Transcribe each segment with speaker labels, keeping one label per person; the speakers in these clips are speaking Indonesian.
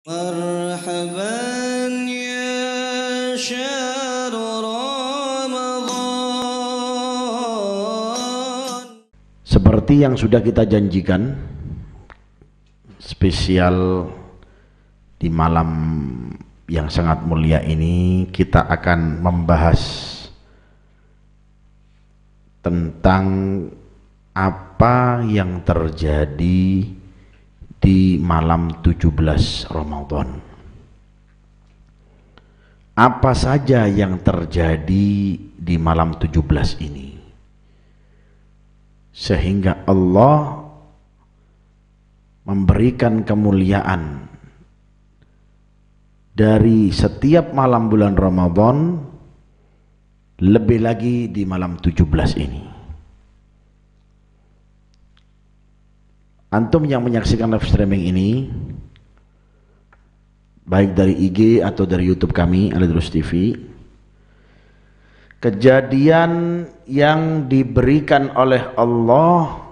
Speaker 1: مرحبا يا شهر رمضان.
Speaker 2: Seperti yang sudah kita janjikan, spesial di malam yang sangat mulia ini kita akan membahas tentang apa yang terjadi di malam 17 Ramadan. Apa saja yang terjadi di malam 17 ini sehingga Allah memberikan kemuliaan dari setiap malam bulan Ramadan, lebih lagi di malam 17 ini. Antum yang menyaksikan live streaming ini, baik dari IG atau dari YouTube kami Al-Idrus TV, kejadian yang diberikan oleh Allah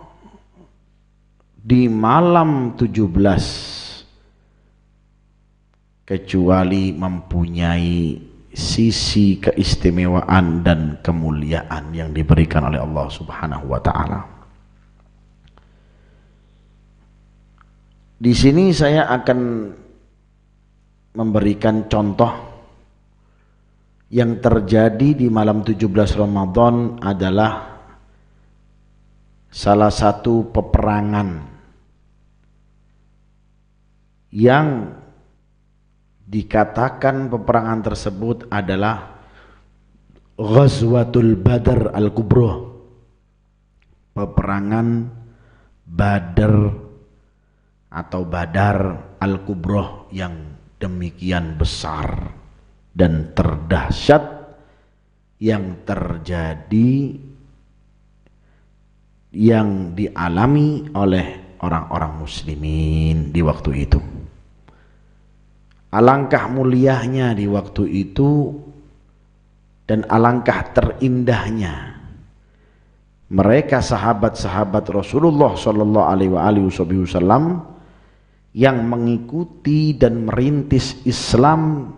Speaker 2: di malam 17 kecuali mempunyai sisi keistimewaan dan kemuliaan yang diberikan oleh Allah Subhanahu wa taala. Di sini saya akan memberikan contoh yang terjadi di malam 17 Ramadan adalah salah satu peperangan yang dikatakan peperangan tersebut adalah Ghazwatul Badr Al-Kubra, peperangan Badr atau Badar Al-Kubra yang demikian besar dan terdahsyat yang terjadi, yang dialami oleh orang-orang muslimin di waktu itu. Alangkah mulianya di waktu itu dan alangkah terindahnya mereka sahabat-sahabat Rasulullah sallallahu alaihi wasallam yang mengikuti dan merintis Islam,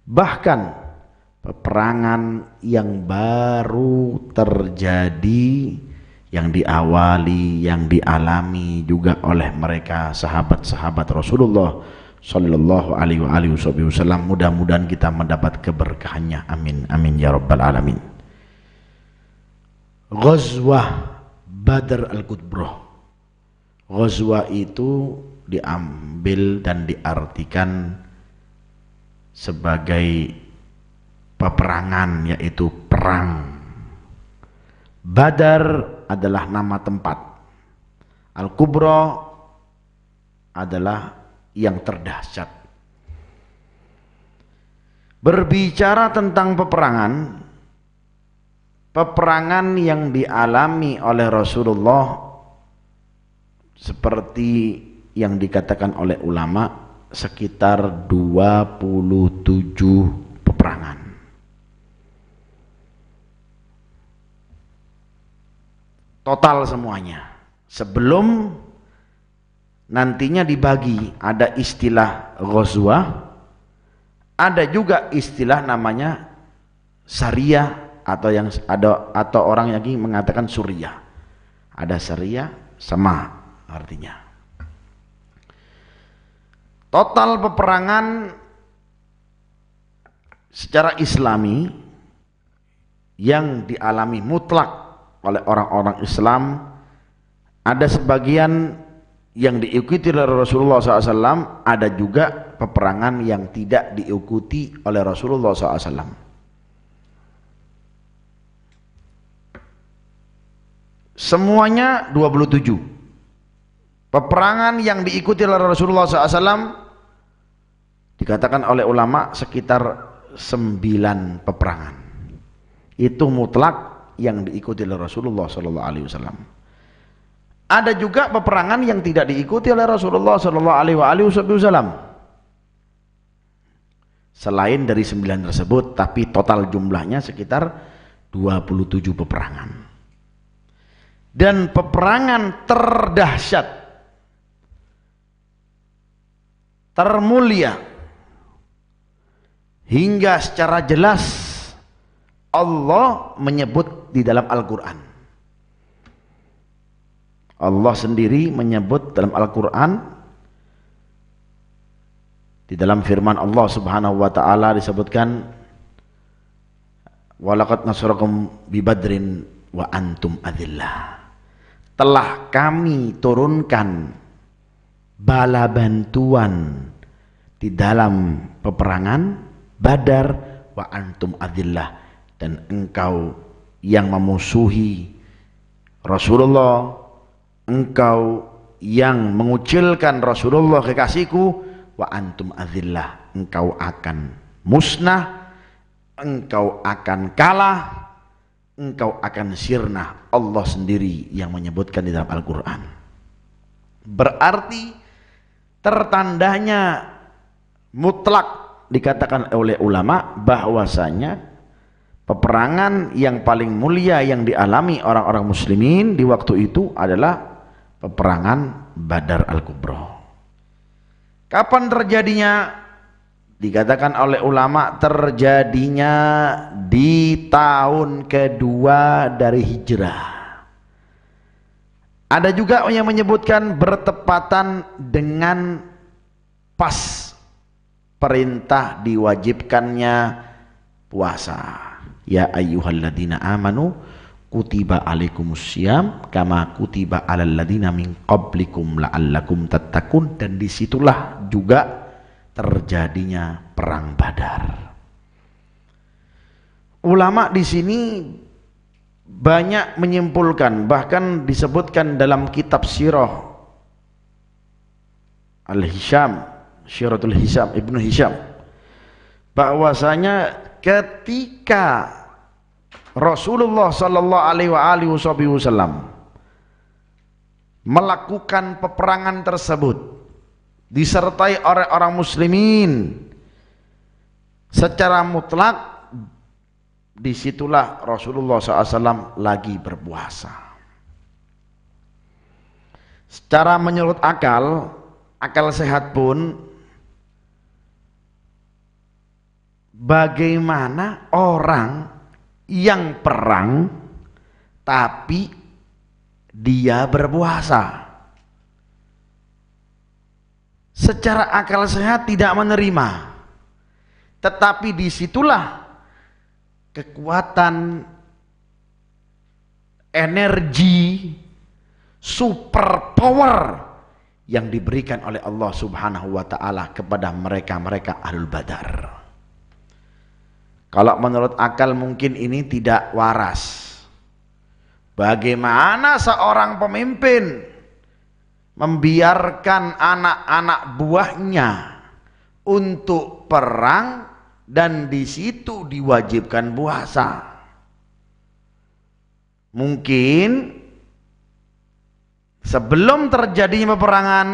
Speaker 2: bahkan peperangan yang baru terjadi, yang diawali, yang dialami juga oleh mereka sahabat-sahabat Rasulullah sallallahu alaihi wasallam. Mudah-mudahan kita mendapat keberkahannya, amin amin ya rabbal alamin. Ghazwah Badr Al-Kubra, ghazwah itu diambil dan diartikan sebagai peperangan, yaitu perang. Badar adalah nama tempat, Al-Kubra adalah yang terdahsyat. Berbicara tentang peperangan yang dialami oleh Rasulullah seperti yang dikatakan oleh ulama, sekitar 27 peperangan. Total semuanya. Sebelum nantinya dibagi, ada istilah ghazwah, ada juga istilah namanya sariyah, atau orang yang mengatakan suriyah. Ada sariyah, sama artinya. Total peperangan secara Islami yang dialami mutlak oleh orang-orang Islam, ada sebagian yang diikuti oleh Rasulullah SAW, ada juga peperangan yang tidak diikuti oleh Rasulullah SAW. Semuanya 27. Peperangan yang diikuti oleh Rasulullah SAW dikatakan oleh ulama sekitar 9 peperangan. Itu mutlak yang diikuti oleh Rasulullah SAW. Ada juga peperangan yang tidak diikuti oleh Rasulullah SAW. Selain dari 9 tersebut, tapi total jumlahnya sekitar 27 peperangan. Dan peperangan terdahsyat, termulia, hingga secara jelas Allah menyebut di dalam Al-Quran. Allah sendiri menyebut dalam Al-Quran, di dalam firman Allah Subhanahu wa taala disebutkan, walaqad nasarakum bibadrin wa antum adillah. Telah kami turunkan bala bantuan di dalam peperangan Badar wa antum adillah, dan engkau yang memusuhi Rasulullah, engkau yang mengucilkan Rasulullah kekasihku, wa antum adillah, engkau akan musnah, engkau akan kalah, engkau akan sirna. Allah sendiri yang menyebutkan di dalam Al-Quran. Berarti tertandanya mutlak dikatakan oleh ulama bahwasanya peperangan yang paling mulia yang dialami orang-orang muslimin di waktu itu adalah peperangan Badar Al-Kubra. Kapan terjadinya? Dikatakan oleh ulama terjadinya di tahun kedua dari hijrah. Ada juga yang menyebutkan bertepatan dengan pas perintah diwajibkannya puasa. Ya ayyuhalladzina amanu kutiba alaikumussyam kama kutiba alal ladzina min qablikum la'allakum tattaqun. Dan disitulah juga terjadinya perang Badar. Ulama di sini banyak menyimpulkan, bahkan disebutkan dalam kitab sirah Al-Hisham, Syiratul Hisham, Ibnu Hisham, bahwasanya ketika Rasulullah sallallahu alaihi wasallam melakukan peperangan tersebut disertai oleh orang muslimin secara mutlak, disitulah Rasulullah SAW lagi berpuasa. Secara menurut akal sehat pun, bagaimana orang yang perang tapi dia berpuasa? Secara akal sehat tidak menerima. Tetapi disitulah kekuatan energi super power yang diberikan oleh Allah Subhanahu wa taala kepada mereka Ahlul Badar. Kalau menurut akal mungkin ini tidak waras. Bagaimana seorang pemimpin membiarkan anak-anak buahnya untuk perang dan di situ diwajibkan puasa? Mungkin sebelum terjadinya peperangan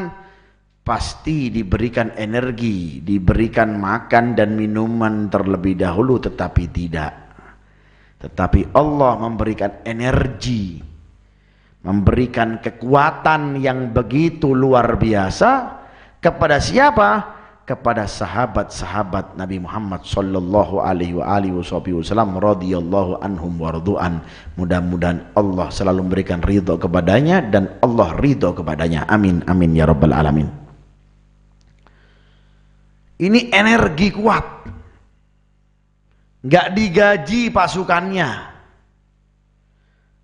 Speaker 2: pasti diberikan energi, diberikan makan dan minuman terlebih dahulu, tetapi tidak. Tetapi Allah memberikan energi, memberikan kekuatan yang begitu luar biasa kepada siapa? Kepada sahabat-sahabat Nabi Muhammad sallallahu alaihi wasallam radhiyallahu anhum wardu'an. Mudah-mudahan Allah selalu memberikan ridho kepadanya dan Allah ridho kepadanya. Amin amin ya rabbal alamin. Ini energi kuat, nggak digaji pasukannya,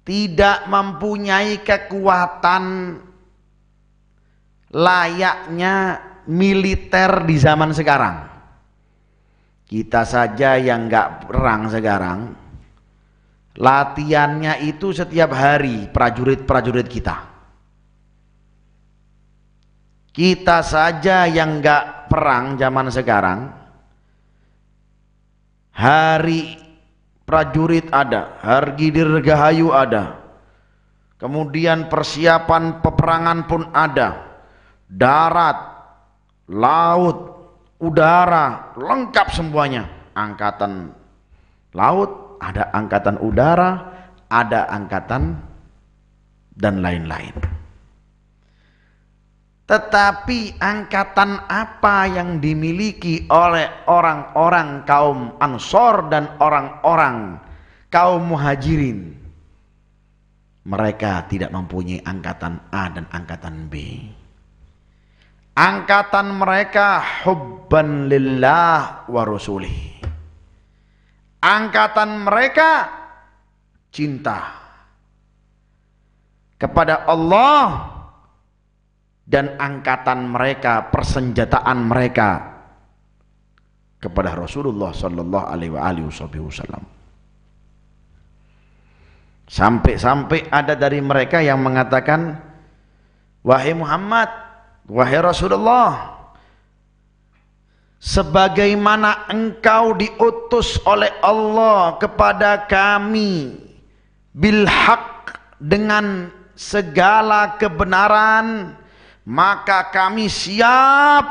Speaker 2: tidak mempunyai kekuatan layaknya militer di zaman sekarang. Kita saja yang nggak perang sekarang, latihannya itu setiap hari prajurit-prajurit kita. Kita saja yang nggak perang zaman sekarang, hari prajurit ada, Hargi Dirgahayu ada, kemudian persiapan peperangan pun ada, darat, laut, udara, lengkap semuanya. Angkatan laut, ada angkatan udara, ada angkatan dan lain-lain. Tetapi angkatan apa yang dimiliki oleh orang-orang kaum Ansor dan orang-orang kaum Muhajirin? Mereka tidak mempunyai angkatan A dan angkatan B. Angkatan mereka hubban lillah wa rasulih. Angkatan mereka cinta kepada Allah, dan angkatan mereka, persenjataan mereka kepada Rasulullah sallallahu alaihi wasallam. Sampai-sampai ada dari mereka yang mengatakan, wahai Muhammad, wahai Rasulullah, sebagaimana engkau diutus oleh Allah kepada kami bil haq, dengan segala kebenaran, maka kami siap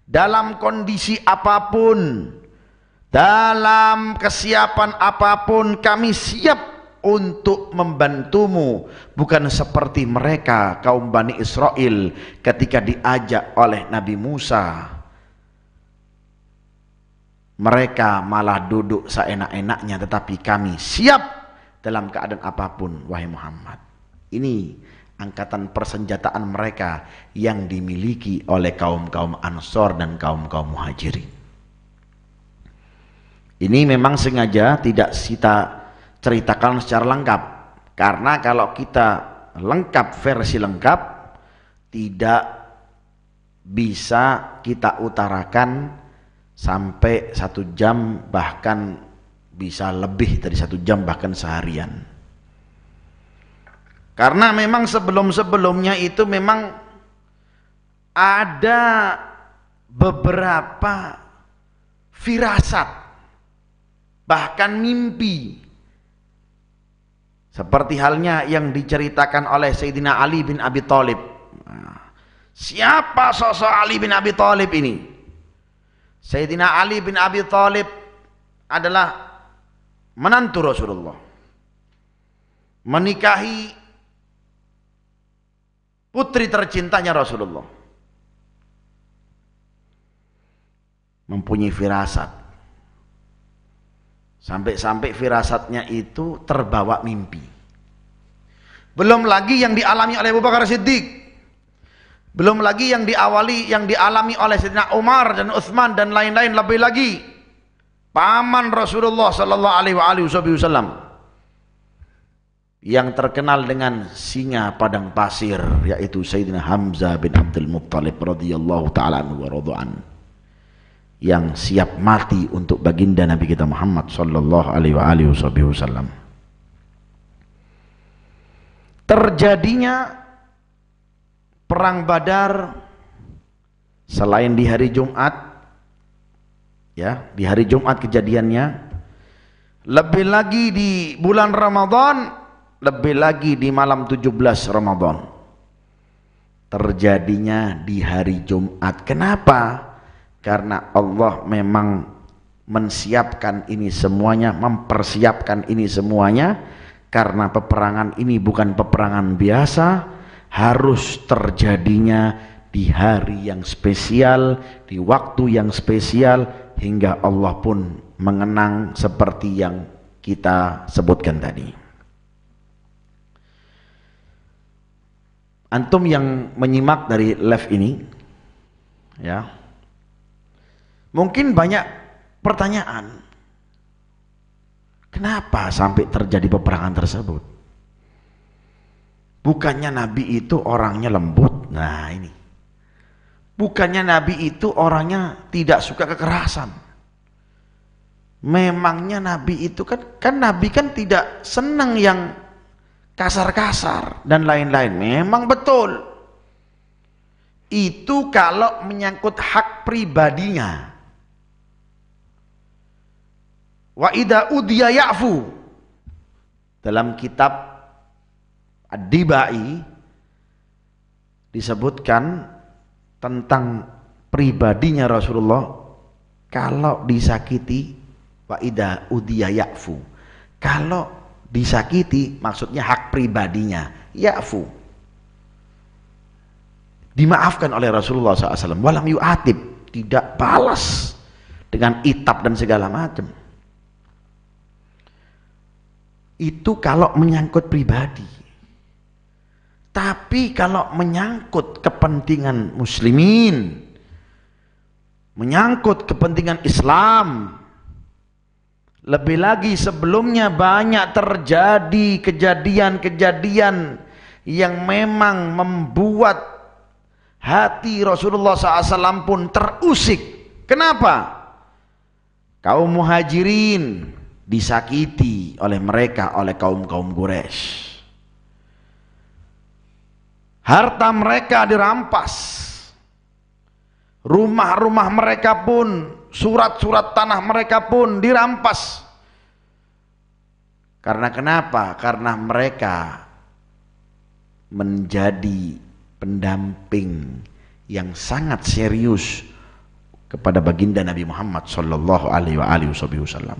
Speaker 2: dalam kondisi apapun, dalam kesiapan apapun kami siap untuk membantumu. Bukan seperti mereka kaum Bani Israel ketika diajak oleh Nabi Musa, mereka malah duduk seenak-enaknya, tetapi kami siap dalam keadaan apapun wahai Muhammad. Ini angkatan persenjataan mereka yang dimiliki oleh kaum-kaum Ansor dan kaum-kaum Muhajirin. Ini memang sengaja tidak kita ceritakan secara lengkap, karena kalau kita lengkap, versi lengkap, tidak bisa kita utarakan sampai 1 jam, bahkan bisa lebih dari 1 jam, bahkan seharian. Karena memang sebelum-sebelumnya itu memang ada beberapa firasat, bahkan mimpi, seperti halnya yang diceritakan oleh Sayyidina Ali bin Abi Thalib. Siapa sosok Ali bin Abi Thalib ini? Sayyidina Ali bin Abi Thalib adalah menantu Rasulullah, menikahi putri tercintanya Rasulullah, mempunyai firasat, sampai-sampai firasatnya itu terbawa mimpi. Belum lagi yang dialami oleh Abu Bakar Siddiq, belum lagi yang dialami oleh Sayyidina Umar dan Utsman dan lain-lain, lebih lagi paman Rasulullah sallallahu alaihi wasallam yang terkenal dengan singa padang pasir, yaitu Sayyidina Hamzah bin Abdul Muttalib radhiyallahu ta'ala anhu wa radha'an, yang siap mati untuk baginda Nabi kita Muhammad sallallahu alaihi wasallam. Terjadinya perang Badar selain di hari Jumat, ya, di hari Jumat kejadiannya, lebih lagi di bulan Ramadan, lebih lagi di malam 17 Ramadan. Terjadinya di hari Jumat. Kenapa? Karena Allah memang mensiapkan ini semuanya, mempersiapkan ini semuanya, karena peperangan ini bukan peperangan biasa, harus terjadinya di hari yang spesial, di waktu yang spesial, hingga Allah pun mengenang seperti yang kita sebutkan tadi. Antum yang menyimak dari live ini, ya, mungkin banyak pertanyaan. Kenapa sampai terjadi peperangan tersebut? Bukannya Nabi itu orangnya lembut? Nah ini, bukannya Nabi itu orangnya tidak suka kekerasan? Memangnya Nabi itu kan Nabi kan tidak senang yang kasar-kasar dan lain-lain. Memang betul, itu kalau menyangkut hak pribadinya. Wa idza udiya ya'fu, dalam kitab Ad-Dibai disebutkan tentang pribadinya Rasulullah, kalau disakiti, wa idza udiya ya'fu, kalau disakiti maksudnya hak pribadinya, ya'fu, dimaafkan oleh Rasulullah SAW. Walam yu'atib, tidak balas dengan itab dan segala macam. Itu kalau menyangkut pribadi. Tapi kalau menyangkut kepentingan muslimin, menyangkut kepentingan Islam, lebih lagi sebelumnya banyak terjadi kejadian-kejadian yang memang membuat hati Rasulullah SAW pun terusik. Kenapa? Kaum muhajirin disakiti oleh mereka, oleh kaum-kaum Quraisy. Harta mereka dirampas. Rumah-rumah mereka pun, surat-surat tanah mereka pun dirampas. Karena kenapa? Karena mereka menjadi pendamping yang sangat serius kepada baginda Nabi Muhammad sallallahu alaihi wasallam.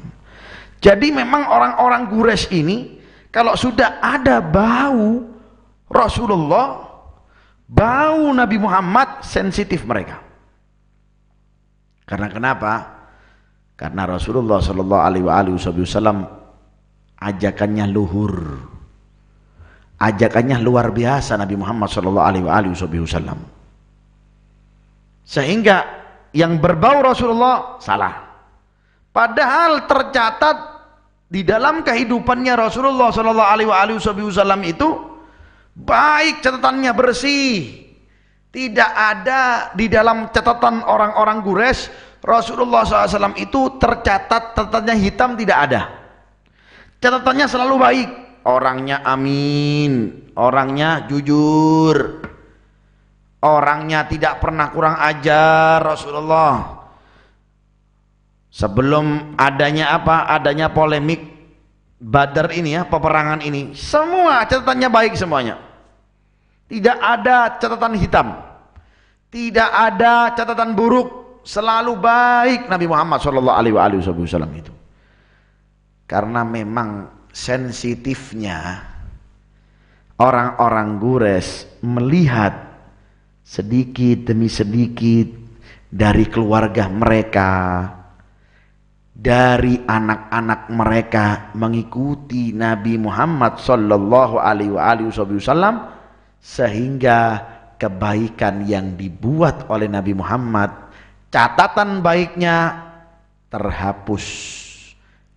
Speaker 2: Jadi memang orang-orang Quraisy ini kalau sudah ada bau Rasulullah, bau Nabi Muhammad, sensitif mereka. Karena kenapa? Karena Rasulullah sallallahu alaihi wasallam ajakannya luhur, ajakannya luar biasa. Nabi Muhammad sallallahu alaihi wasallam, sehingga yang berbau Rasulullah salah. Padahal tercatat di dalam kehidupannya Rasulullah sallallahu alaihi wasallam itu baik, catatannya bersih. Tidak ada di dalam catatan orang-orang Quraisy Rasulullah SAW itu tercatat catatannya hitam, tidak ada. Catatannya selalu baik. Orangnya amin, orangnya jujur, orangnya tidak pernah kurang ajar Rasulullah. Sebelum adanya apa? Adanya polemik Badar ini ya, peperangan ini, semua catatannya baik semuanya. Tidak ada catatan hitam, tidak ada catatan buruk, selalu baik Nabi Muhammad sallallahu alaihi wasallam itu. Karena memang sensitifnya orang-orang Quraisy melihat sedikit demi sedikit dari keluarga mereka, dari anak-anak mereka mengikuti Nabi Muhammad sallallahu alaihi wasallam, sehingga kebaikan yang dibuat oleh Nabi Muhammad, catatan baiknya terhapus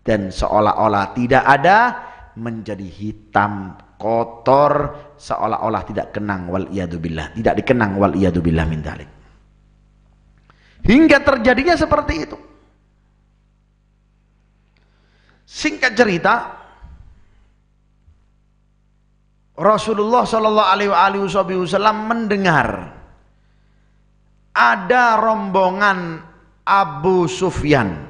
Speaker 2: dan seolah-olah tidak ada, menjadi hitam, kotor, seolah-olah tidak kenang, wal iyadzubillah, tidak dikenang, wal iyadzubillah min dzalik. Hingga terjadinya seperti itu. Singkat cerita, Rasulullah sallallahu alaihi wasallam mendengar ada rombongan Abu Sufyan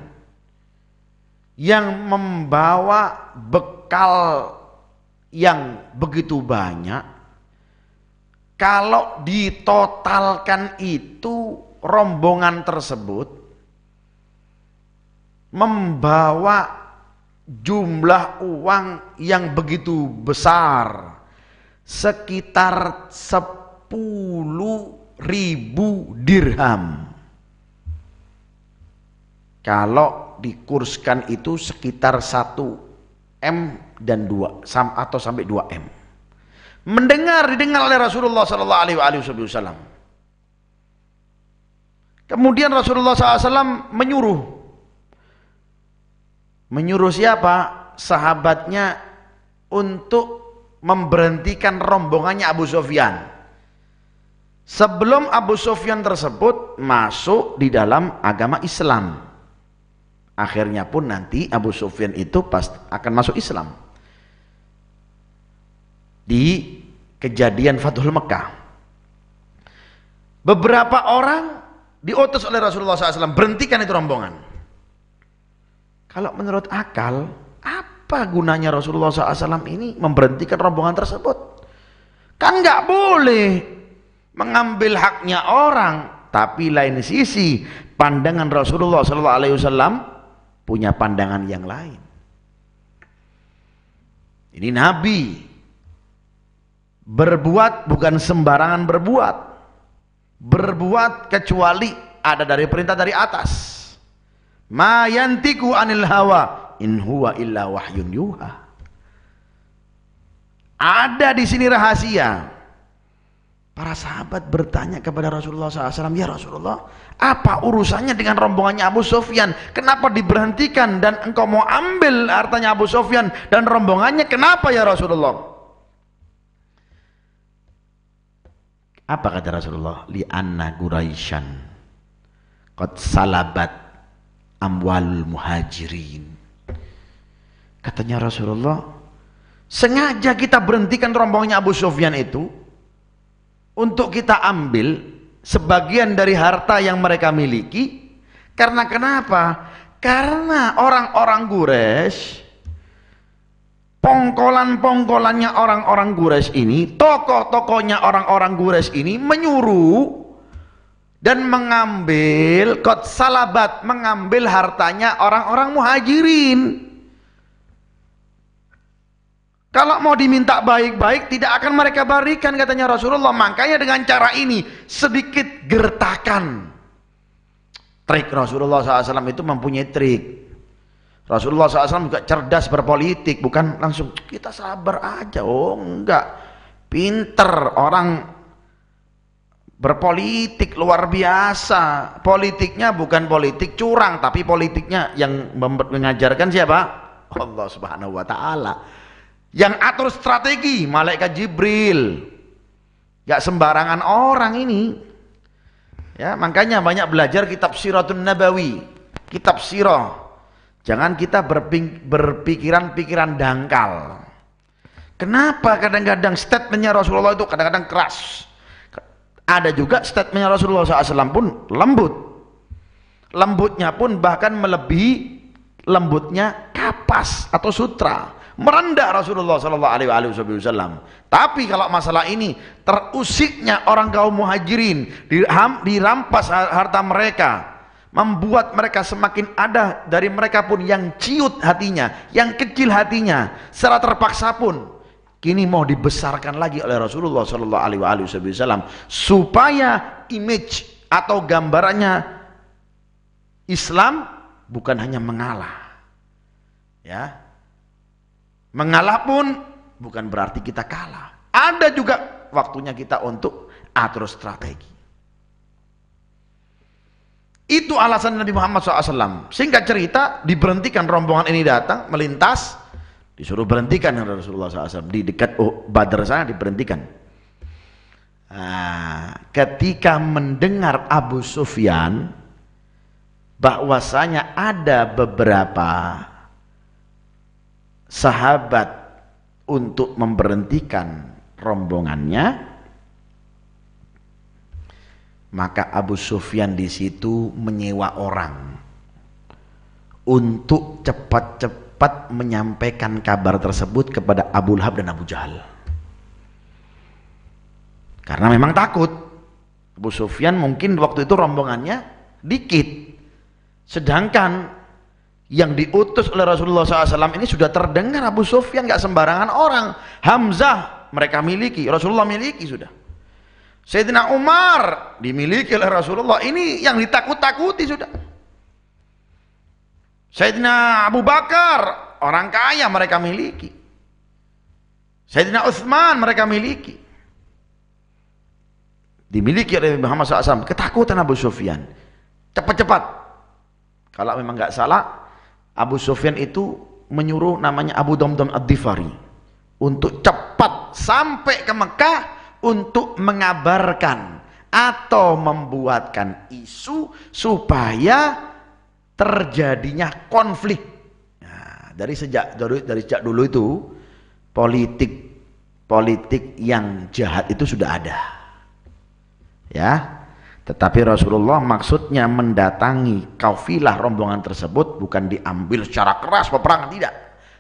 Speaker 2: yang membawa bekal yang begitu banyak. Kalau ditotalkan itu, rombongan tersebut membawa jumlah uang yang begitu besar, sekitar 10.000 dirham. Kalau dikurskan itu sekitar 1 M dan 2 atau sampai 2 M. Didengar oleh Rasulullah sallallahu alaihi wasallam. Kemudian Rasulullah SAW menyuruh siapa? Sahabatnya untuk memberhentikan rombongannya Abu Sufyan sebelum Abu Sufyan tersebut masuk di dalam agama Islam. Akhirnya pun nanti Abu Sufyan itu pasti akan masuk Islam di kejadian Fathul Mekah. Beberapa orang diutus oleh Rasulullah SAW, berhentikan itu rombongan. Kalau menurut akal, apa gunanya Rasulullah SAW ini memberhentikan rombongan tersebut? Kan nggak boleh mengambil haknya orang. Tapi lain sisi, pandangan Rasulullah SAW punya pandangan yang lain. Ini Nabi berbuat bukan sembarangan berbuat. berbuat kecuali ada dari perintah dari atas. Ma yantiku anil hawa in huwa illa wahyun yuha. Ada di sini rahasia. Para sahabat bertanya kepada Rasulullah SAW, ya Rasulullah, apa urusannya dengan rombongannya Abu Sufyan? Kenapa diberhentikan dan engkau mau ambil hartanya Abu Sufyan dan rombongannya? Kenapa ya Rasulullah? Apa kata Rasulullah? Li'anna Quraisyan qad salabat amwal muhajirin. Katanya Rasulullah, sengaja kita berhentikan rombongannya Abu Sufyan itu untuk kita ambil sebagian dari harta yang mereka miliki. Karena kenapa? Karena orang-orang Quraisy, pongkolan-pongkolannya orang-orang Quraisy ini, tokoh-tokohnya orang-orang Quraisy ini menyuruh dan mengambil qad salabat, mengambil hartanya orang-orang muhajirin. Kalau mau diminta baik-baik tidak akan mereka berikan, katanya Rasulullah. Makanya dengan cara ini sedikit gertakan. Trik Rasulullah SAW itu mempunyai trik. Rasulullah SAW juga cerdas berpolitik, bukan langsung kita sabar aja. Oh enggak, pinter orang berpolitik luar biasa. Politiknya bukan politik curang, tapi politiknya yang mengajarkan siapa? Allah Subhanahu wa Ta'ala. Yang atur strategi malaikat Jibril. Gak sembarangan orang ini. Ya, makanya banyak belajar kitab Siratun Nabawi, kitab sirah. Jangan kita berpikiran-pikiran dangkal. Kenapa kadang-kadang statementnya Rasulullah itu kadang-kadang keras? Ada juga statementnya Rasulullah SAW pun lembut. Lembutnya pun bahkan melebihi lembutnya kapas atau sutra. Merendah Rasulullah SAW. Tapi kalau masalah ini terusiknya orang kaum muhajirin, dirampas harta mereka, membuat mereka semakin ada dari mereka pun yang ciut hatinya, yang kecil hatinya, secara terpaksa pun kini mau dibesarkan lagi oleh Rasulullah SAW supaya image atau gambarannya Islam bukan hanya mengalah, ya. Mengalah pun bukan berarti kita kalah. Ada juga waktunya kita untuk atur strategi. Itu alasan Nabi Muhammad SAW. Singkat cerita, diberhentikan rombongan ini datang, melintas, disuruh berhentikan oleh Rasulullah SAW. Di dekat Badar sana diberhentikan. Nah, ketika mendengar Abu Sufyan bahwasanya ada beberapa sahabat untuk memberhentikan rombongannya, maka Abu Sufyan di situ menyewa orang untuk cepat-cepat menyampaikan kabar tersebut kepada Abu Lahab dan Abu Jahal. Karena memang takut. Abu Sufyan mungkin waktu itu rombongannya dikit, sedangkan yang diutus oleh Rasulullah SAW ini sudah terdengar. Abu Sufyan gak sembarangan orang. Hamzah mereka miliki, Rasulullah miliki sudah. Sayyidina Umar dimiliki oleh Rasulullah, ini yang ditakut-takuti sudah. Sayyidina Abu Bakar orang kaya mereka miliki. Sayyidina Utsman mereka miliki. Dimiliki oleh Muhammad SAW. Ketakutan Abu Sufyan. Cepat-cepat. Kalau memang gak salah, Abu Sufyan itu menyuruh namanya Abu Damdam Ad-Dhifari untuk cepat sampai ke Mekah untuk mengabarkan atau membuatkan isu supaya terjadinya konflik. Nah, dari sejak dulu itu politik yang jahat itu sudah ada, ya. Tetapi Rasulullah maksudnya mendatangi kafilah rombongan tersebut bukan diambil secara keras peperangan, tidak.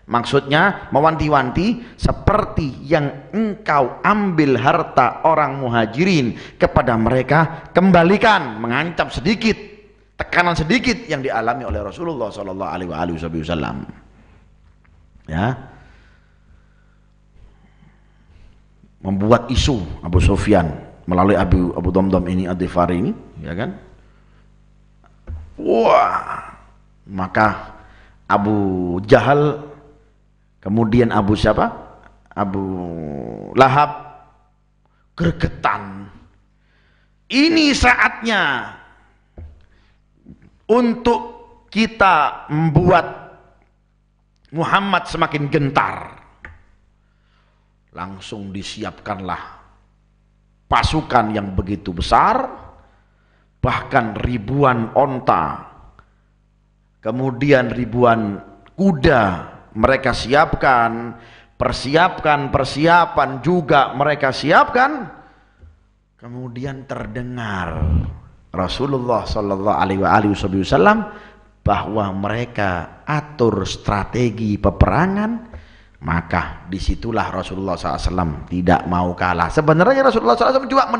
Speaker 2: Maksudnya mewanti-wanti, seperti yang engkau ambil harta orang muhajirin kepada mereka, kembalikan, mengancam sedikit, tekanan sedikit yang dialami oleh Rasulullah SAW. Ya, membuat isu Abu Sufyan melalui Abu Damdam ini, Ad-Dhifari ini, ya kan? Wah, maka Abu Jahal, kemudian Abu siapa? Abu Lahab gregetan. Ini saatnya untuk kita membuat Muhammad semakin gentar. Langsung disiapkanlah pasukan yang begitu besar, bahkan ribuan onta, kemudian ribuan kuda mereka siapkan, persiapan juga mereka siapkan. Kemudian terdengar Rasulullah Shallallahu Alaihi Wasallam bahwa mereka atur strategi peperangan. Maka disitulah Rasulullah SAW tidak mau kalah. Sebenarnya Rasulullah SAW juga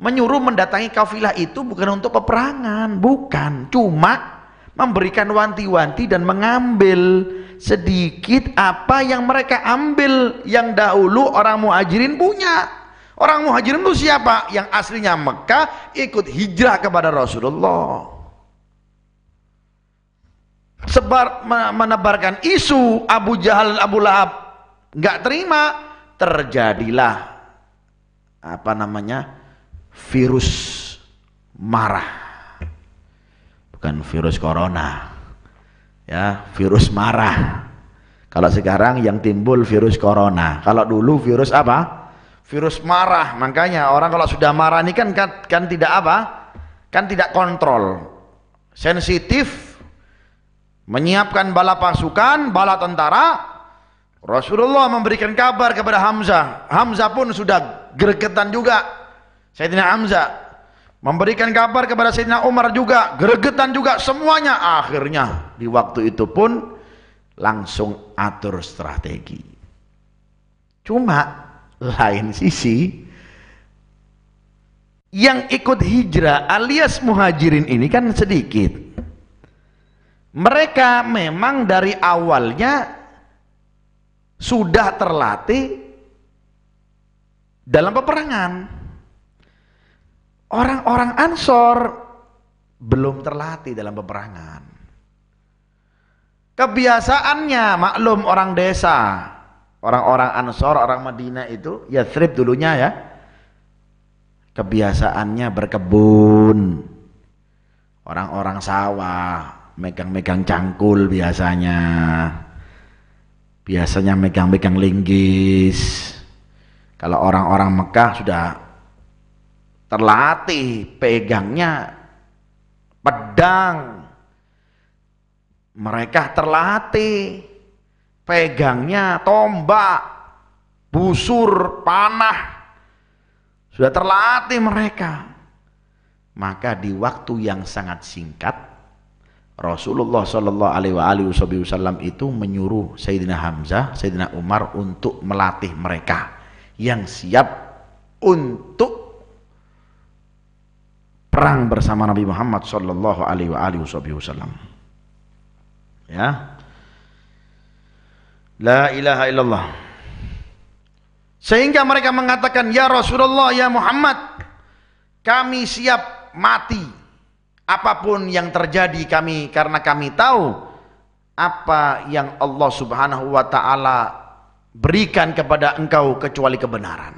Speaker 2: menyuruh mendatangi kafilah itu bukan untuk peperangan, bukan, cuma memberikan wanti-wanti dan mengambil sedikit apa yang mereka ambil yang dahulu orang Muhajirin punya. Orang Muhajirin itu siapa? Yang aslinya Mekah, ikut hijrah kepada Rasulullah, menebarkan isu. Abu Jahal dan Abu Lahab nggak terima, terjadilah apa namanya, virus marah, bukan virus corona ya, virus marah. Kalau sekarang yang timbul virus corona, kalau dulu virus apa? Virus marah. Makanya orang kalau sudah marah ini kan tidak apa, kan tidak kontrol, sensitif, menyiapkan bala pasukan, bala tentara. Rasulullah memberikan kabar kepada Hamzah. Hamzah pun sudah gregetan juga. Sayyidina Hamzah memberikan kabar kepada Sayyidina Umar juga, gregetan juga semuanya. Akhirnya di waktu itu pun langsung atur strategi. Cuma lain sisi, yang ikut hijrah alias Muhajirin ini kan sedikit. Mereka memang dari awalnya sudah terlatih dalam peperangan. Orang-orang Ansor belum terlatih dalam peperangan. Kebiasaannya maklum orang desa, orang-orang Ansor, orang Madinah itu, Yathrib dulunya ya, kebiasaannya berkebun, orang-orang sawah, megang-megang cangkul biasanya megang-megang linggis. Kalau orang-orang Mekah sudah terlatih pegangnya pedang, mereka terlatih pegangnya tombak, busur, panah, sudah terlatih mereka. Maka di waktu yang sangat singkat Rasulullah Shallallahu Alaihi Wasallam itu menyuruh Sayyidina Hamzah, Sayyidina Umar untuk melatih mereka yang siap untuk perang bersama Nabi Muhammad Shallallahu Alaihi Wasallam. Ya, la ilaha illallah. Sehingga mereka mengatakan, ya Rasulullah, ya Muhammad, kami siap mati apapun yang terjadi kami, karena kami tahu apa yang Allah Subhanahu wa ta'ala berikan kepada engkau kecuali kebenaran.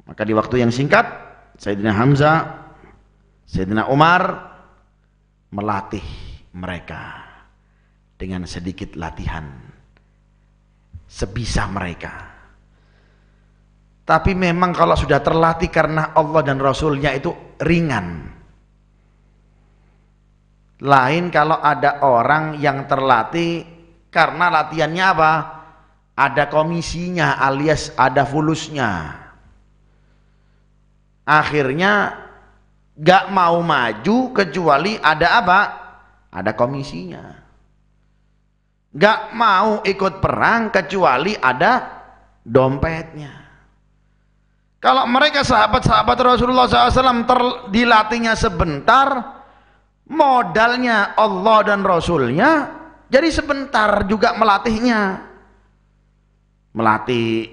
Speaker 2: Maka di waktu yang singkat Sayyidina Hamzah, Sayyidina Umar melatih mereka dengan sedikit latihan sebisa mereka. Tapi memang kalau sudah terlatih karena Allah dan Rasulnya itu ringan. Lain kalau ada orang yang terlatih karena latihannya apa? Ada komisinya alias ada fulusnya. Akhirnya gak mau maju kecuali ada apa? Ada komisinya. Gak mau ikut perang kecuali ada dompetnya. Kalau mereka sahabat-sahabat Rasulullah SAW dilatihnya sebentar, modalnya Allah dan Rasulnya, jadi sebentar juga melatihnya. Melatih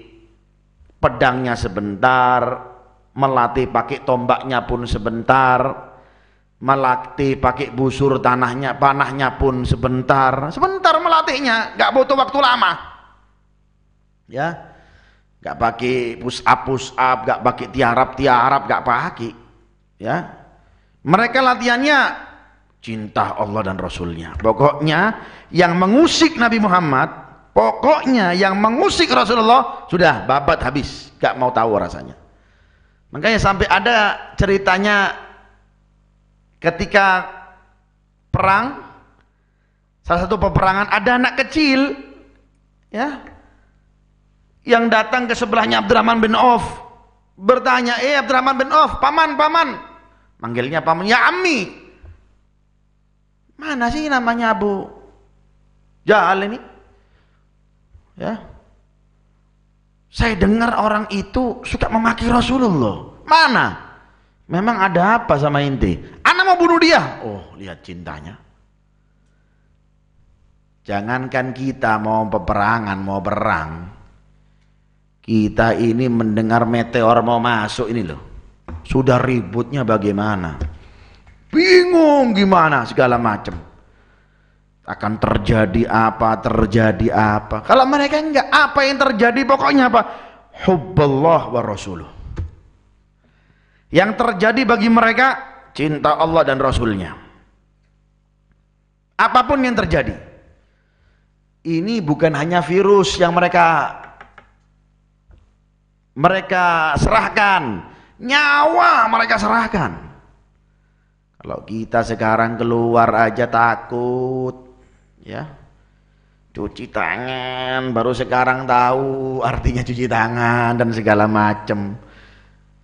Speaker 2: pedangnya sebentar, melatih pakai tombaknya pun sebentar, melatih pakai busur panahnya pun sebentar melatihnya, nggak butuh waktu lama, ya, nggak pakai push up, nggak pakai tiarap, nggak pakai, ya. Mereka latihannya cinta Allah dan Rasulnya. Pokoknya yang mengusik Nabi Muhammad, pokoknya yang mengusik Rasulullah, sudah babat habis, nggak mau tahu rasanya. Makanya sampai ada ceritanya ketika perang, salah satu peperangan, ada anak kecil, ya, yang datang ke sebelahnya Abdurrahman bin Auf, bertanya, Abdurrahman bin Auf, paman, manggilnya paman, ya ammi, mana sih namanya Abu Jahal ini, ya, saya dengar orang itu suka memaki Rasulullah. Mana? Memang ada apa sama inti? Anak mau bunuh dia. Oh, lihat cintanya. Jangankan kita mau peperangan, mau perang, kita ini mendengar meteor mau masuk ini loh, sudah ributnya bagaimana, bingung gimana segala macam, akan terjadi apa. Kalau mereka enggak, apa yang terjadi pokoknya apa? Hubballah wa rasuluh. Yang terjadi bagi mereka cinta Allah dan Rasulnya. Apapun yang terjadi, ini bukan hanya virus yang mereka serahkan, nyawa mereka serahkan. Kalau kita sekarang keluar aja takut, ya, cuci tangan, baru sekarang tahu artinya cuci tangan dan segala macam.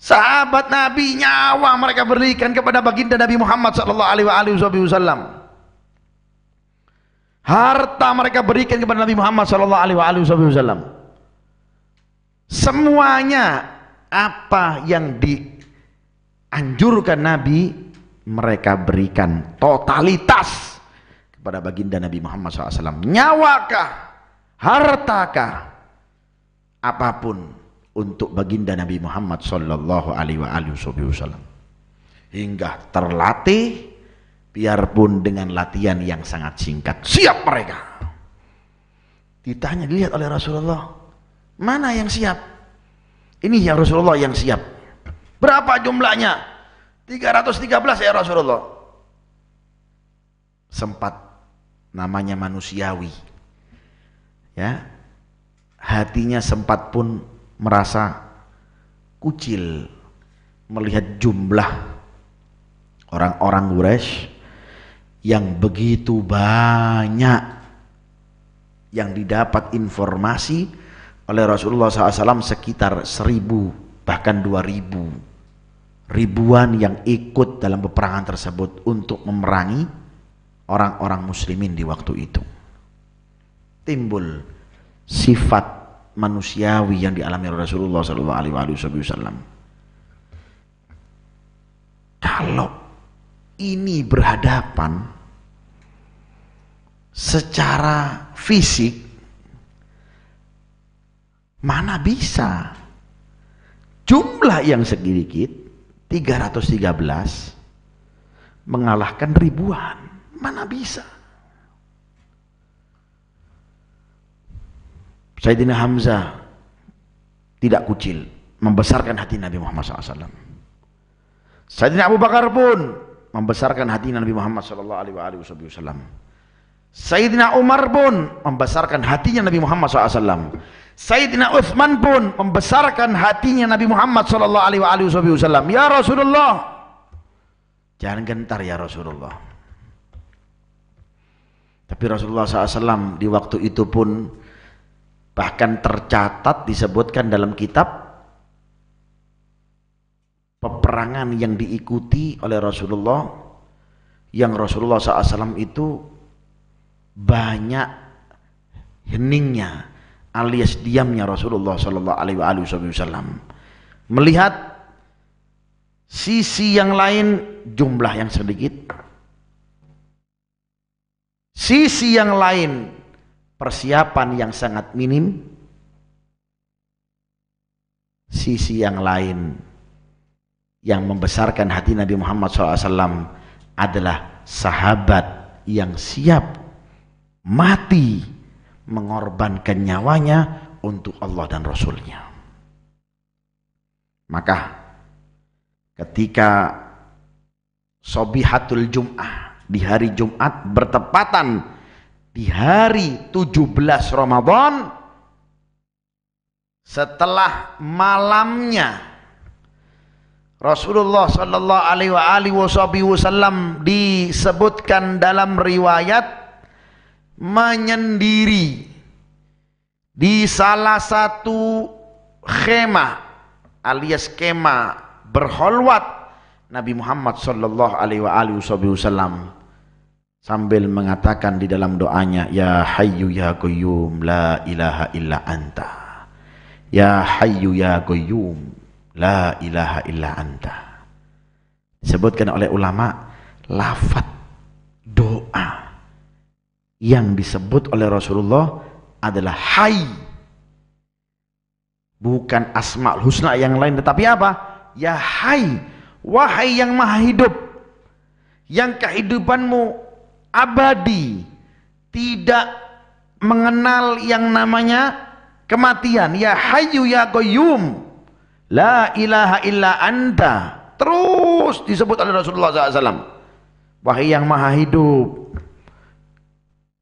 Speaker 2: Sahabat Nabi, nyawa mereka berikan kepada baginda Nabi Muhammad sallallahu alaihi wasallam. Harta mereka berikan kepada Nabi Muhammad sallallahu alaihi wasallam. Semuanya apa yang dianjurkan Nabi, mereka berikan totalitas kepada baginda Nabi Muhammad SAW. Nyawakah, hartakah, apapun untuk baginda Nabi Muhammad sallallahu alaihi wasallam, hingga terlatih, biarpun dengan latihan yang sangat singkat, siap mereka. Ditanya, dilihat oleh Rasulullah, mana yang siap? Ini ya Rasulullah yang siap. Berapa jumlahnya? 313 ya Rasulullah. Sempat, namanya manusiawi, ya, hatinya sempat pun merasa kucil melihat jumlah orang-orang Quraisy yang begitu banyak, yang didapat informasi oleh Rasulullah SAW sekitar 1000 bahkan 2000, ribuan yang ikut dalam peperangan tersebut untuk memerangi orang-orang muslimin di waktu itu. Timbul sifat manusiawi yang dialami Rasulullah SAW. Kalau ini berhadapan secara fisik, mana bisa jumlah yang sedikit 313 mengalahkan ribuan, mana bisa. Sayyidina Hamzah tidak kucil membesarkan hati Nabi Muhammad SAW. Sayyidina Abu Bakar pun membesarkan hati Nabi Muhammad SAW. Sayyidina Umar pun membesarkan hatinya Nabi Muhammad SAW. Sayyidina Utsman pun membesarkan hatinya Nabi Muhammad SAW. Ya Rasulullah, jangan gentar ya Rasulullah. Tapi Rasulullah SAW di waktu itu pun bahkan tercatat, disebutkan dalam kitab, peperangan yang diikuti oleh Rasulullah, yang Rasulullah SAW itu banyak heningnya alias diamnya Rasulullah SAW, melihat sisi yang lain jumlah yang sedikit, sisi yang lain persiapan yang sangat minim, sisi yang lain yang membesarkan hati Nabi Muhammad SAW adalah sahabat yang siap mati mengorbankan nyawanya untuk Allah dan Rasulnya. Maka ketika Sobihatul Jum'ah di hari Jumat bertepatan di hari 17 Ramadan, setelah malamnya Rasulullah sallallahu alaihi wasallam disebutkan dalam riwayat menyendiri di salah satu khemah alias kemah berholwat Nabi Muhammad sallallahu alaihi wasallam sambil mengatakan di dalam doanya, ya hayyu ya qayyum la ilaha illa anta, ya hayyu ya qayyum la ilaha illa anta. Disebutkan oleh ulama lafaz doa yang disebut oleh Rasulullah adalah hayy, bukan asmaul husna yang lain, tetapi apa? Ya hayy, wahai yang maha hidup, yang kehidupanmu abadi, tidak mengenal yang namanya kematian. Ya hayyu ya qayyum la ilaha illa anta. Terus disebut oleh Rasulullah SAW, wahai yang maha hidup,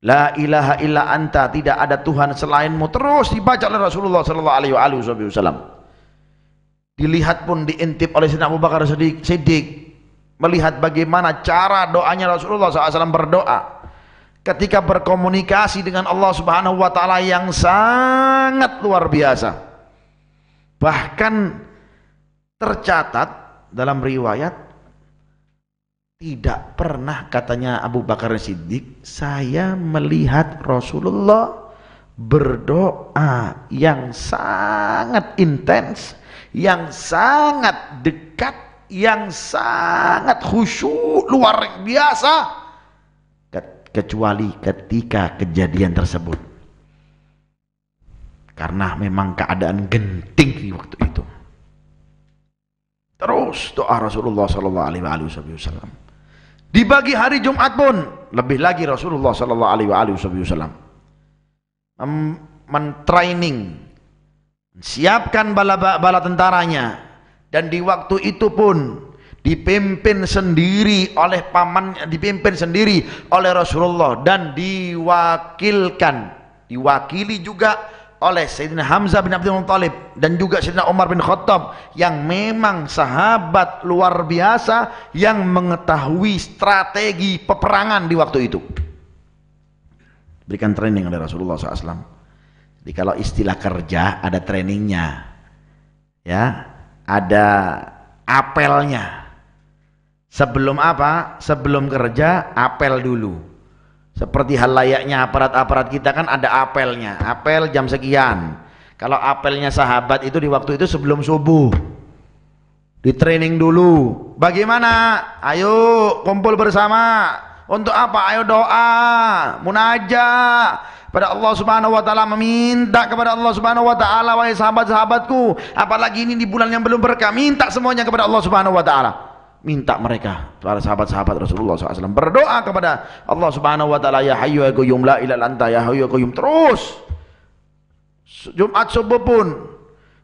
Speaker 2: la ilaha illa anta, tidak ada Tuhan selainmu. Terus dibaca oleh Rasulullah SAW. Dilihat pun diintip oleh Sayyidina Abu Bakar Siddiq, melihat bagaimana cara doanya Rasulullah SAW berdoa ketika berkomunikasi dengan Allah Subhanahu wa Ta'ala yang sangat luar biasa. Bahkan tercatat dalam riwayat, tidak pernah, katanya Abu Bakar Siddiq, saya melihat Rasulullah berdoa yang sangat intens, yang sangat dekat, yang sangat khusyuk luar biasa, kecuali ketika kejadian tersebut, karena memang keadaan genting di waktu itu. Terus doa Rasulullah SAW. Di pagi hari Jumat pun lebih lagi Rasulullah SAW mentraining, siapkan bala tentaranya, dan di waktu itu pun dipimpin sendiri oleh paman, dipimpin sendiri oleh Rasulullah, dan diwakili juga oleh Sayyidina Hamzah bin Abdul Muttalib dan juga Sayyidina Umar bin Khattab, yang memang sahabat luar biasa yang mengetahui strategi peperangan di waktu itu. Berikan training oleh Rasulullah SAW. Jadi kalau istilah kerja ada trainingnya, ya, ada apelnya. Sebelum apa? Sebelum kerja apel dulu. Seperti hal layaknya aparat-aparat kita kan ada apelnya, apel jam sekian. Kalau apelnya sahabat itu di waktu itu sebelum subuh, di training dulu. Bagaimana? Ayo kumpul bersama. Untuk apa? Ayo doa, munajat pada Allah Subhanahu wa Ta'ala, meminta kepada Allah Subhanahu wa Ta'ala, wahai sahabat-sahabatku, apalagi ini di bulan yang belum berkah, minta semuanya kepada Allah Subhanahu wa Ta'ala. Minta mereka, para sahabat-sahabat Rasulullah SAW berdoa kepada Allah Subhanahu wa Ta'ala, ya hayyu ya qayyum la ilaha illa anta, ya hayyu ya qayyum. Terus Jumat subuh pun,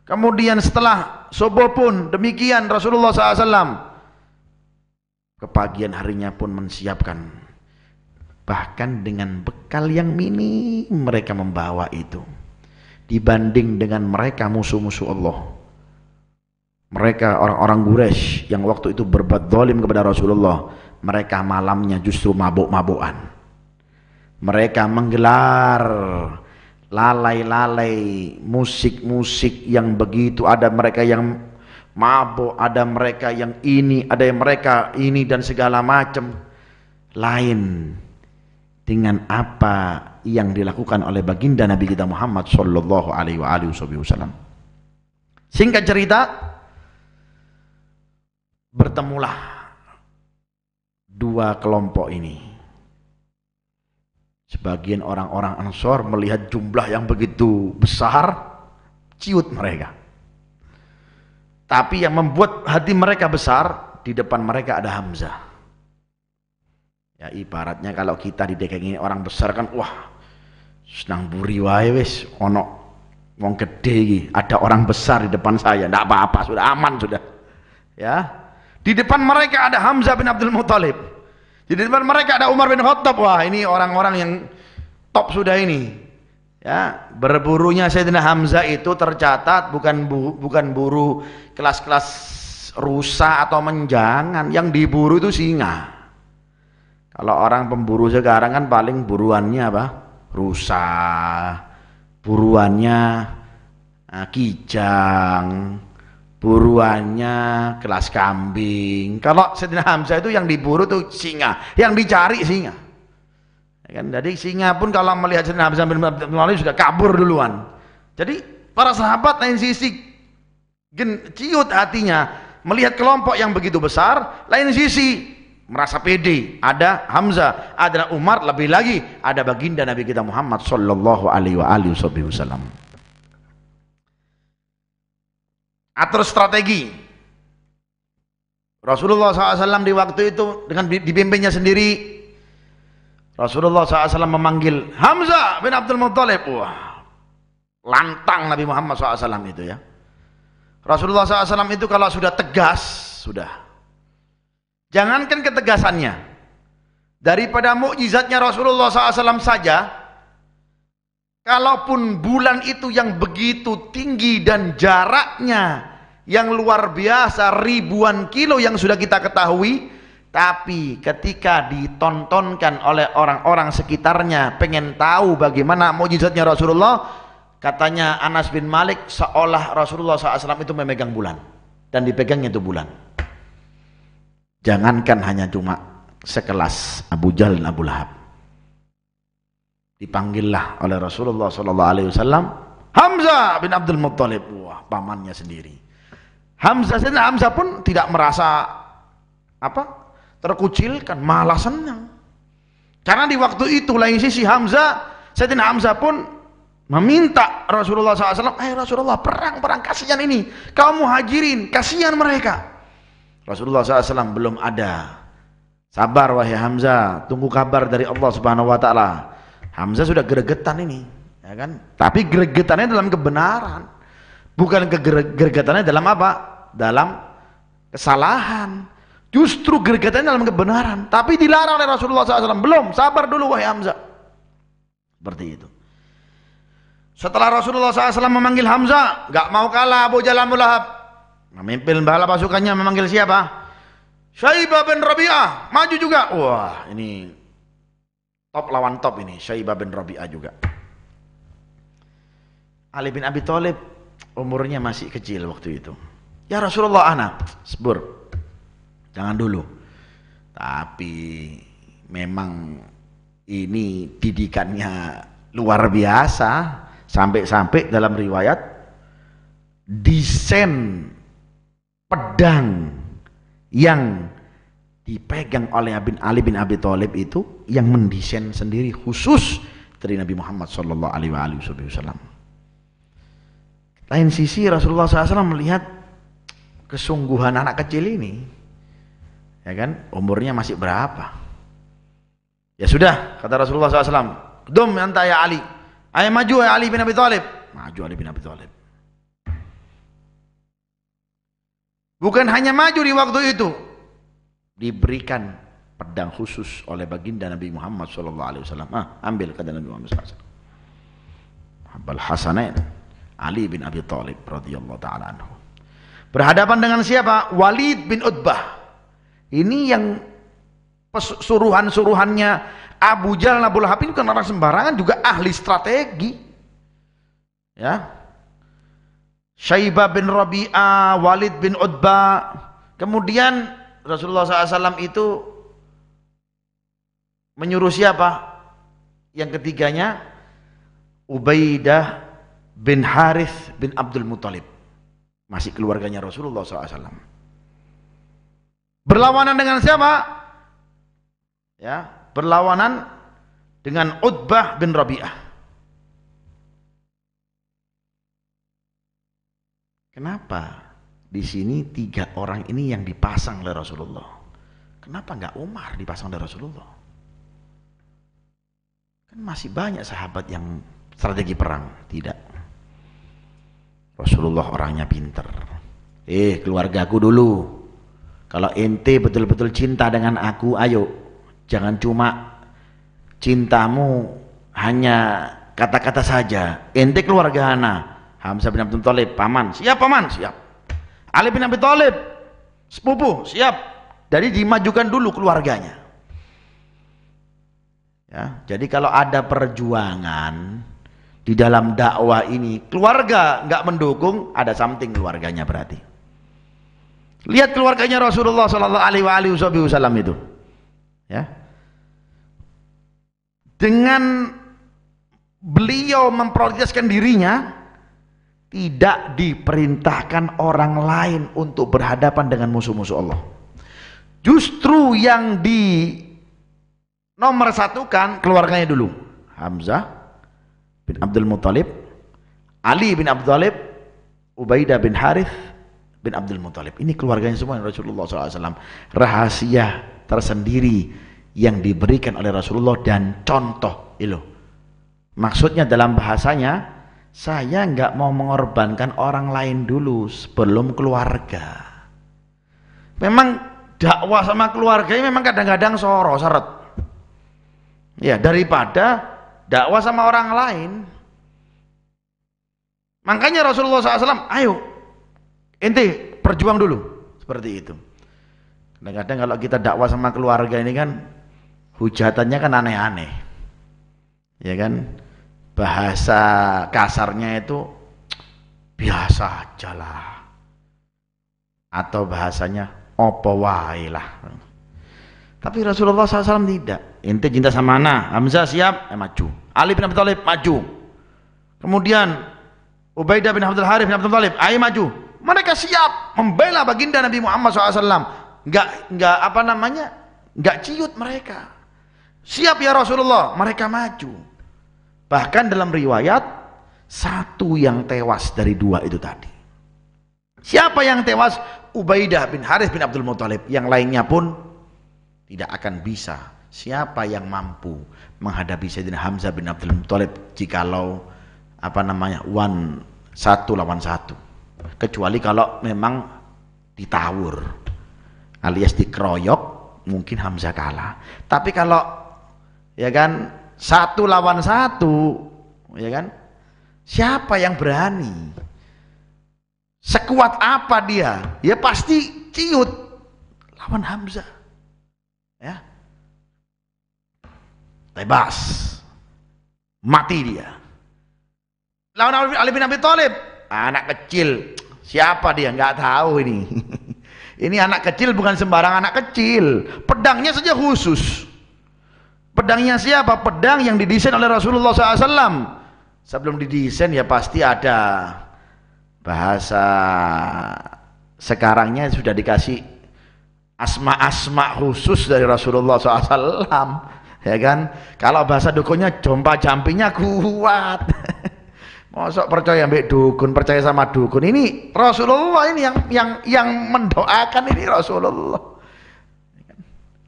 Speaker 2: kemudian setelah subuh pun demikian Rasulullah SAW. Kepagian harinya pun mensiapkan, bahkan dengan bekal yang minim mereka membawa itu, dibanding dengan mereka musuh-musuh Allah. Mereka orang-orang Quraisy yang waktu itu berbuat zalim kepada Rasulullah, mereka malamnya justru mabuk-mabukan. Mereka menggelar lalai-lalai, musik-musik yang begitu, ada mereka yang mabuk, ada mereka yang ini, ada yang mereka ini, dan segala macam. Lain dengan apa yang dilakukan oleh baginda Nabi kita Muhammad sallallahu alaihi wasallam. Singkat cerita, bertemulah dua kelompok ini. Sebagian orang-orang Ansor melihat jumlah yang begitu besar, ciut mereka. Tapi yang membuat hati mereka besar, di depan mereka ada Hamzah. Ya ibaratnya kalau kita didatangi orang besar kan, wah senang buri wae wis ono wong gede iki, ada orang besar di depan saya, ndak apa-apa, sudah aman sudah. Ya. Di depan mereka ada Hamzah bin Abdul Muthalib. Di depan mereka ada Umar bin Khattab. Wah, ini orang-orang yang top sudah ini. Ya, berburunya Sayyidina Hamzah itu tercatat bukan buru kelas-kelas rusa atau menjangan, yang diburu itu singa. Kalau orang pemburu sekarang kan paling buruannya apa? Rusa, buruannya kijang, buruannya kelas kambing. Kalau Sayyidina Hamzah itu yang diburu tuh singa, yang dicari singa. Ya kan? Jadi singa pun kalau melihat Sayyidina Hamzah bin Abdul Muthalib sudah kabur duluan. Jadi para sahabat lain sisi ciut hatinya melihat kelompok yang begitu besar, lain sisi merasa pede, ada Hamzah, ada Umar, lebih lagi ada baginda Nabi kita Muhammad sallallahu alaihi wasallam. Atur strategi Rasulullah SAW di waktu itu dengan dipimpinnya sendiri. Rasulullah SAW memanggil Hamzah bin Abdul Muthalib. Wah, lantang Nabi Muhammad SAW itu ya. Rasulullah SAW itu kalau sudah tegas, sudah. Jangankan ketegasannya, daripada mukjizatnya Rasulullah SAW saja, kalaupun bulan itu yang begitu tinggi dan jaraknya yang luar biasa, ribuan kilo yang sudah kita ketahui, tapi ketika ditontonkan oleh orang-orang sekitarnya pengen tahu bagaimana mukjizatnya Rasulullah, katanya Anas bin Malik seolah Rasulullah SAW itu memegang bulan dan dipegangnya itu bulan. Jangankan hanya cuma sekelas Abu Jahal dan Abu Lahab, dipanggillah oleh Rasulullah SAW Hamzah bin Abdul Muthalib. Wah, pamannya sendiri. Hamzah pun tidak merasa terkucilkan, malah senang. Karena di waktu itu lain sisi Sayyidina Hamzah pun meminta Rasulullah SAW, Rasulullah, perang kasihan ini, kaum muhajirin, kasihan mereka. Rasulullah SAW belum ada. Sabar wahai Hamzah, tunggu kabar dari Allah Subhanahu wa taala. Hamzah sudah gregetan ini, ya kan? Tapi gregetannya dalam kebenaran. Bukan gregetannya dalam apa? Dalam kesalahan. Justru gregetannya dalam kebenaran. Tapi dilarang oleh Rasulullah SAW. Belum, sabar dulu wahai Hamzah. Seperti itu. Setelah Rasulullah SAW memanggil Hamzah, gak mau kalah Abu Jahal Abu Lahab. Memimpin bala pasukannya memanggil siapa? Syaibah bin Rabi'ah, maju juga. Wah, ini top lawan top ini, Syaibah bin Rabi'ah juga. Ali bin Abi Thalib umurnya masih kecil waktu itu. Ya Rasulullah, anak sebur, jangan dulu. Tapi memang ini didikannya luar biasa, sampai-sampai dalam riwayat desain pedang yang dipegang oleh Ali bin Abi Thalib itu yang mendesain sendiri khusus dari Nabi Muhammad sallallahu alaihi wasallam. Lain sisi Rasulullah SAW melihat kesungguhan anak kecil ini, ya kan, umurnya masih berapa? Ya sudah, kata Rasulullah SAW, "Dum anta ya Ali, ayo maju ya Ali bin Abi Thalib." Maju Ali bin Abi Thalib. Bukan hanya maju di waktu itu, diberikan pedang khusus oleh baginda Nabi Muhammad SAW. Ambil, kata Nabi Muhammad SAW. Habal Hasanain, Ali bin Abi Thalib radhiyallahu taala anhu. Berhadapan dengan siapa? Walid bin Utbah. Ini yang suruhan-suruhannya Abu Jahal dan Abu Lahab ini bukan orang sembarangan, juga ahli strategi. Ya. Syaibah bin Rabi'ah, Walid bin Utbah. Kemudian Rasulullah SAW itu menyuruh siapa? Yang ketiganya Ubaidah bin Harith bin Abdul Muthalib, masih keluarganya Rasulullah SAW. Berlawanan dengan siapa? Ya, berlawanan dengan Utbah bin Rabi'ah. Kenapa di sini 3 orang ini yang dipasang oleh Rasulullah. Kenapa nggak Umar dipasang oleh Rasulullah? Kan masih banyak sahabat yang strategi perang. Tidak. Rasulullah orangnya pinter. Keluargaku dulu. Kalau ente betul-betul cinta dengan aku, ayo. Jangan cuma cintamu hanya kata-kata saja. Ente keluarga ana. Hamzah bin Abdul Thalib, paman. Siap paman, siap. Ali bin Abi Thalib, sepupu, siap. Jadi dimajukan dulu keluarganya. Ya, jadi kalau ada perjuangan di dalam dakwah ini, keluarga nggak mendukung, ada something keluarganya berarti. Lihat keluarganya Rasulullah Shallallahu Alaihi Wasallam itu, ya. Dengan beliau memprioritaskan dirinya, tidak diperintahkan orang lain untuk berhadapan dengan musuh-musuh Allah. Justru yang di nomor satukan keluarganya dulu. Hamzah bin Abdul Muthalib, Ali bin Abdul Thalib, Ubaidah bin Harith bin Abdul Muthalib. Ini keluarganya semua Rasulullah SAW. Rahasia tersendiri yang diberikan oleh Rasulullah dan contoh. Maksudnya dalam bahasanya, saya nggak mau mengorbankan orang lain dulu sebelum keluarga. Memang dakwah sama keluarga ini memang kadang-kadang seret. Ya, daripada dakwah sama orang lain. Makanya Rasulullah SAW, ayo ente perjuang dulu. Seperti itu. Kadang-kadang kalau kita dakwah sama keluarga ini kan hujatannya kan aneh-aneh. Ya kan? Bahasa kasarnya itu biasa aja lah, atau bahasanya opo wae lah. Tapi Rasulullah SAW tidak. Ente cinta sama ana, Hamzah siap, maju. Ali bin Abi Thalib maju. Kemudian Ubaidah bin Abdul Harith bin Abdul Thalib, ayo maju. Mereka siap membela baginda Nabi Muhammad SAW. Nggak ciut mereka. Siap ya Rasulullah, mereka maju. Bahkan dalam riwayat, satu yang tewas dari 2 itu tadi. Siapa yang tewas? Ubaidah bin Harith bin Abdul Muthalib. Yang lainnya pun tidak akan bisa. Siapa yang mampu menghadapi Sayyidina Hamzah bin Abdul Muthalib jikalau satu lawan satu, kecuali kalau memang ditawur alias dikeroyok, mungkin Hamzah kalah. Tapi kalau ya kan 1 lawan 1, ya kan? Siapa yang berani? Sekuat apa dia? Ya pasti ciut lawan Hamzah. Ya. Bebas. Mati dia. Lawan Ali bin Abi Thalib, anak kecil. Siapa dia? Nggak tahu ini. Ini anak kecil, bukan sembarang anak kecil. Pedangnya saja khusus. Pedangnya siapa? Pedang yang didesain oleh Rasulullah SAW. Sebelum didesain ya pasti ada bahasa sekarangnya sudah dikasih asma-asma khusus dari Rasulullah SAW. Ya kan? Kalau bahasa dukunnya jompa-jampinya kuat. Mosok percaya mbak dukun, percaya sama dukun. Ini Rasulullah, ini yang mendoakan ini Rasulullah.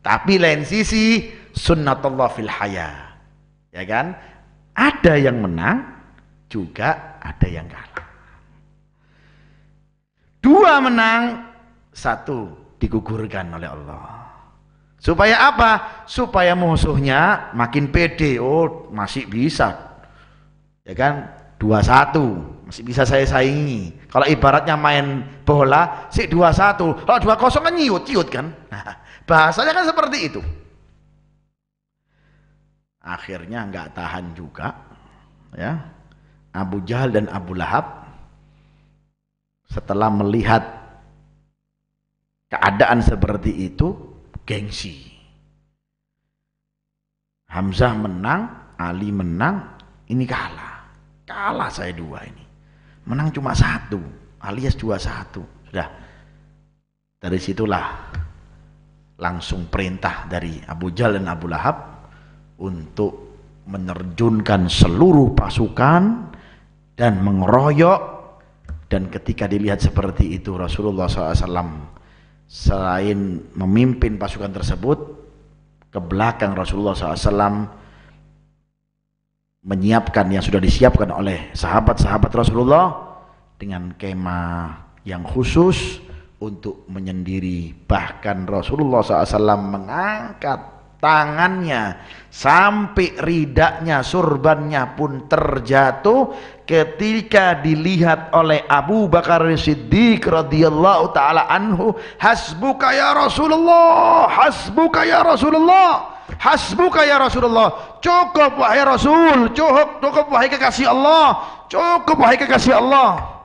Speaker 2: Tapi lain sisi sunnatullah fil haya, ya kan? Ada yang menang, juga ada yang kalah. 2 menang, 1 digugurkan oleh Allah. Supaya apa? Supaya musuhnya makin pede. Oh, masih bisa, ya kan? 2-1 masih bisa saya saingi. Kalau ibaratnya main bola, sih 2-1. Kalau 2-0 kan nyiut kan? Nah, bahasanya kan seperti itu. Akhirnya nggak tahan juga, ya. Abu Jahal dan Abu Lahab setelah melihat keadaan seperti itu, gengsi. Hamzah menang, Ali menang, ini kalah. Kalah saya 2 ini. Menang cuma 1, alias 2-1. Sudah. Dari situlah langsung perintah dari Abu Jahal dan Abu Lahab untuk menerjunkan seluruh pasukan dan mengeroyok Dan ketika dilihat seperti itu, Rasulullah SAW selain memimpin pasukan tersebut, ke belakang Rasulullah SAW menyiapkan yang sudah disiapkan oleh sahabat-sahabat Rasulullah dengan kemah yang khusus untuk menyendiri. Bahkan Rasulullah SAW mengangkat tangannya sampai ridaknya, surbannya pun terjatuh ketika dilihat oleh Abu Bakar Siddiq radhiyallahu taala anhu. Hasbuka ya Rasulullah, hasbuka ya Rasulullah, hasbuka ya Rasulullah. Cukup wahai Rasul, cukup wahai kekasih Allah, cukup wahai kekasih Allah.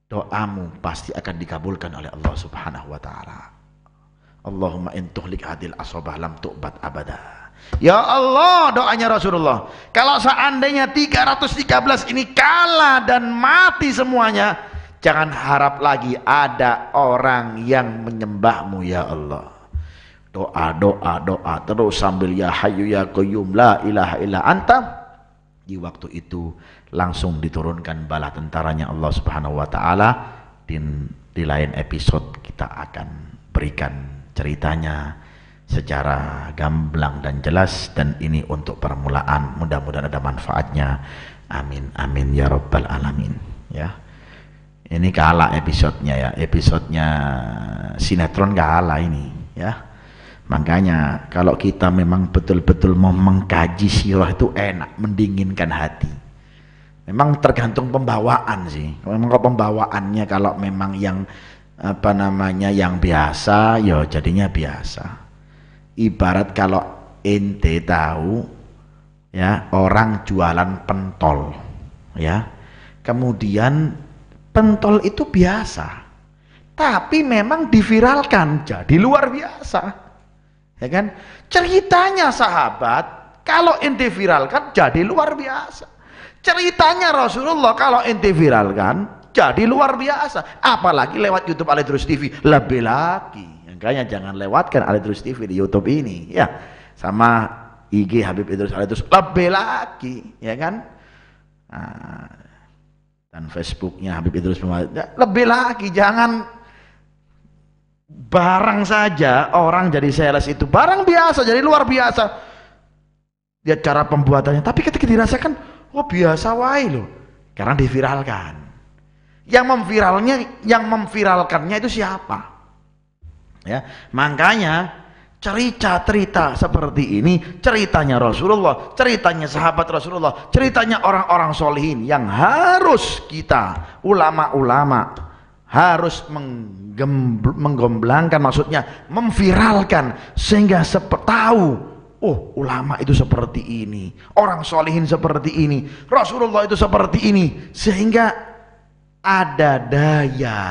Speaker 2: Doamu pasti akan dikabulkan oleh Allah Subhanahu wa taala. Allahumma in tuhlik hadil asobah lam tu'bad abada. Ya Allah, doanya Rasulullah, kalau seandainya 313 ini kalah dan mati semuanya, jangan harap lagi ada orang yang menyembahmu ya Allah. Doa terus sambil ya hayyu ya qayyum la ilaha illa anta. Di waktu itu langsung diturunkan bala tentaranya Allah Subhanahu wa taala. Di lain episode kita akan berikan ceritanya secara gamblang dan jelas, dan ini untuk permulaan, mudah-mudahan ada manfaatnya. Amin amin ya rabbal alamin. Ya, ini kalah episodenya ya, episodenya sinetron kalah ini ya. Makanya kalau kita memang betul-betul mau mengkaji sirah itu enak, mendinginkan hati. Memang tergantung pembawaan sih. Memang kalau pembawaannya kalau memang yang apa namanya yang biasa, ya jadinya biasa. Ibarat kalau ente tahu ya orang jualan pentol ya, kemudian pentol itu biasa tapi memang diviralkan jadi luar biasa, ya kan? Ceritanya sahabat kalau ente viralkan jadi luar biasa, ceritanya Rasulullah kalau ente viralkan jadi luar biasa, apalagi lewat YouTube Ali Terus TV lebih lagi. Makanya jangan lewatkan Ali Terus TV di YouTube ini ya, sama IG Habib Idrus Ali Terus lebih lagi, ya kan? Nah, dan Facebooknya Habib Idrus lebih lagi. Jangan barang saja orang jadi sales itu barang biasa jadi luar biasa, lihat cara pembuatannya, tapi ketika dirasakan wah biasa wae loh, karena diviralkan. Yang memviralkannya itu siapa? Ya, makanya cerita-cerita seperti ini, ceritanya Rasulullah, ceritanya sahabat Rasulullah, ceritanya orang-orang solihin yang harus kita ulama-ulama harus menggemblangkan, maksudnya memviralkan sehingga tahu, oh ulama itu seperti ini, orang solihin seperti ini, Rasulullah itu seperti ini, sehingga ada daya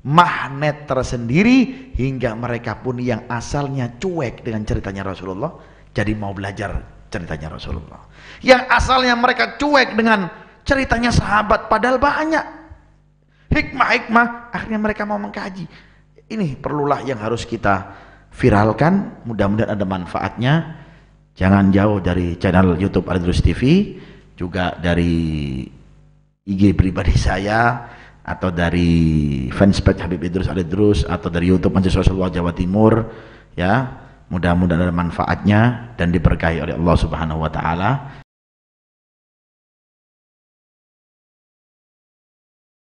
Speaker 2: magnet tersendiri hingga mereka pun yang asalnya cuek dengan ceritanya Rasulullah jadi mau belajar ceritanya Rasulullah. Yang asalnya mereka cuek dengan ceritanya sahabat padahal banyak hikmah-hikmah, akhirnya mereka mau mengkaji. Ini perlulah yang harus kita viralkan, mudah-mudahan ada manfaatnya. Jangan jauh dari channel YouTube Ali Terus TV, juga dari IG pribadi saya, atau dari fanspage Habib Idrus Ali Terus, atau dari YouTube Majelis Rasulullah Jawa Timur ya. Mudah-mudahan ada manfaatnya dan diberkahi oleh Allah Subhanahu wa taala.